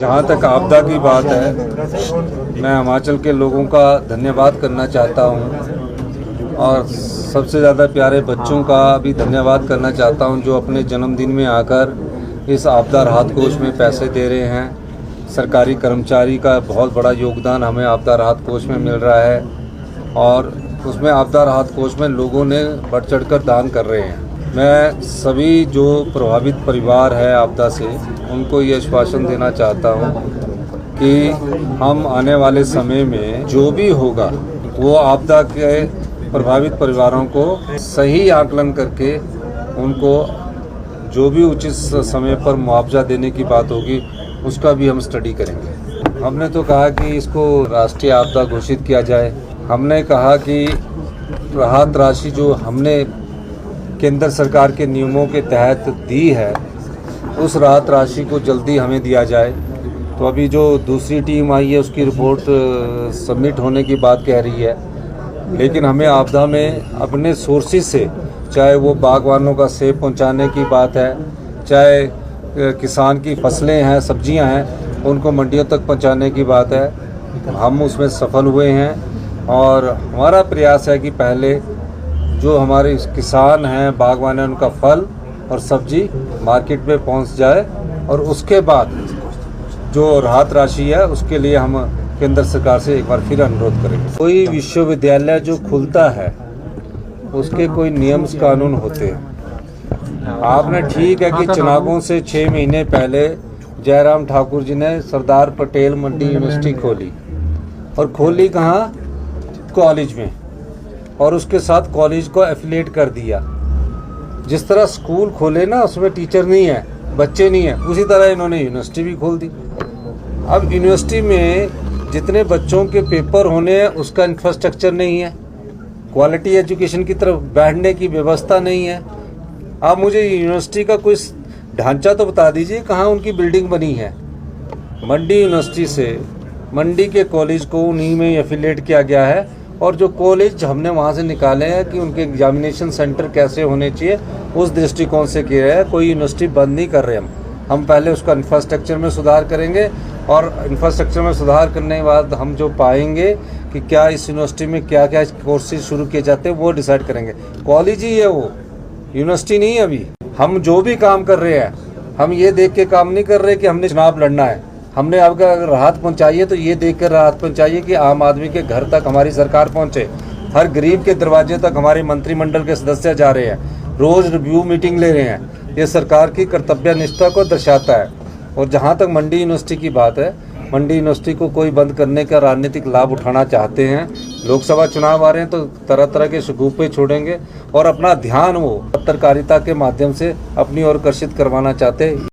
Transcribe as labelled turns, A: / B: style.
A: जहाँ तक आपदा की बात है, मैं हिमाचल के लोगों का धन्यवाद करना चाहता हूँ और सबसे ज़्यादा प्यारे बच्चों का भी धन्यवाद करना चाहता हूँ जो अपने जन्मदिन में आकर इस आपदा राहत कोष में पैसे दे रहे हैं। सरकारी कर्मचारी का बहुत बड़ा योगदान हमें आपदा राहत कोष में मिल रहा है और उसमें आपदा राहत कोष में लोगों ने बढ़ चढ़कर दान कर रहे हैं। मैं सभी जो प्रभावित परिवार है आपदा से उनको ये आश्वासन देना चाहता हूँ कि हम आने वाले समय में जो भी होगा वो आपदा के प्रभावित परिवारों को सही आकलन करके उनको जो भी उचित समय पर मुआवजा देने की बात होगी उसका भी हम स्टडी करेंगे। हमने तो कहा कि इसको राष्ट्रीय आपदा घोषित किया जाए। हमने कहा कि राहत राशि जो हमने केंद्र सरकार के नियमों के तहत दी है उस राहत राशि को जल्दी हमें दिया जाए। तो अभी जो दूसरी टीम आई है उसकी रिपोर्ट सबमिट होने की बात कह रही है, लेकिन हमें आपदा में अपने सोर्सेज से, चाहे वो बागवानों का सेब पहुंचाने की बात है, चाहे किसान की फसलें हैं, सब्जियां हैं, उनको मंडियों तक पहुंचाने की बात है, हम उसमें सफल हुए हैं। और हमारा प्रयास है कि पहले जो हमारे किसान हैं, बागवान हैं, उनका फल और सब्जी मार्केट में पहुंच जाए और उसके बाद जो राहत राशि है उसके लिए हम केंद्र सरकार से एक बार फिर अनुरोध करेंगे। कोई विश्वविद्यालय जो खुलता है उसके कोई नियम कानून होते हैं। आपने ठीक है कि चुनावों से 6 महीने पहले जयराम ठाकुर जी ने सरदार पटेल मंडी यूनिवर्सिटी खोली और खोली कहाँ? कॉलेज में, और उसके साथ कॉलेज को एफिलिएट कर दिया। जिस तरह स्कूल खोले ना उसमें टीचर नहीं है, बच्चे नहीं है, उसी तरह इन्होंने यूनिवर्सिटी भी खोल दी। अब यूनिवर्सिटी में जितने बच्चों के पेपर होने हैं उसका इंफ्रास्ट्रक्चर नहीं है, क्वालिटी एजुकेशन की तरफ बैठने की व्यवस्था नहीं है। आप मुझे यूनिवर्सिटी का कोई ढांचा तो बता दीजिए कहाँ उनकी बिल्डिंग बनी है। मंडी यूनिवर्सिटी से मंडी के कॉलेज को उन्हीं में एफिलिएट किया गया है और जो कॉलेज हमने वहाँ से निकाले हैं कि उनके एग्जामिनेशन सेंटर कैसे होने चाहिए उस दृष्टिकोण से किया है। कोई यूनिवर्सिटी बंद नहीं कर रहे हम पहले उसका इंफ्रास्ट्रक्चर में सुधार करेंगे और इंफ्रास्ट्रक्चर में सुधार करने के बाद हम जो पाएंगे कि क्या इस यूनिवर्सिटी में क्या क्या कोर्सेज शुरू किए जाते हैं वो डिसाइड करेंगे। कॉलेज ही है वो, यूनिवर्सिटी नहीं है। अभी हम जो भी काम कर रहे हैं हम ये देख के काम नहीं कर रहे कि हमने चुनाव लड़ना है। हमने आपका राहत पहुंचाई है तो ये देखकर राहत पहुंचाइए कि आम आदमी के घर तक हमारी सरकार पहुंचे, हर गरीब के दरवाजे तक हमारे मंत्रिमंडल के सदस्य जा रहे हैं, रोज रिव्यू मीटिंग ले रहे हैं। ये सरकार की कर्तव्य निष्ठा को दर्शाता है। और जहां तक मंडी यूनिवर्सिटी की बात है, मंडी यूनिवर्सिटी को कोई बंद करने का राजनीतिक लाभ उठाना चाहते हैं। लोकसभा चुनाव आ रहे हैं तो तरह तरह के शगुफे छोड़ेंगे और अपना ध्यान वो पत्रकारिता के माध्यम से अपनी ओर आकर्षित करवाना चाहते हैं।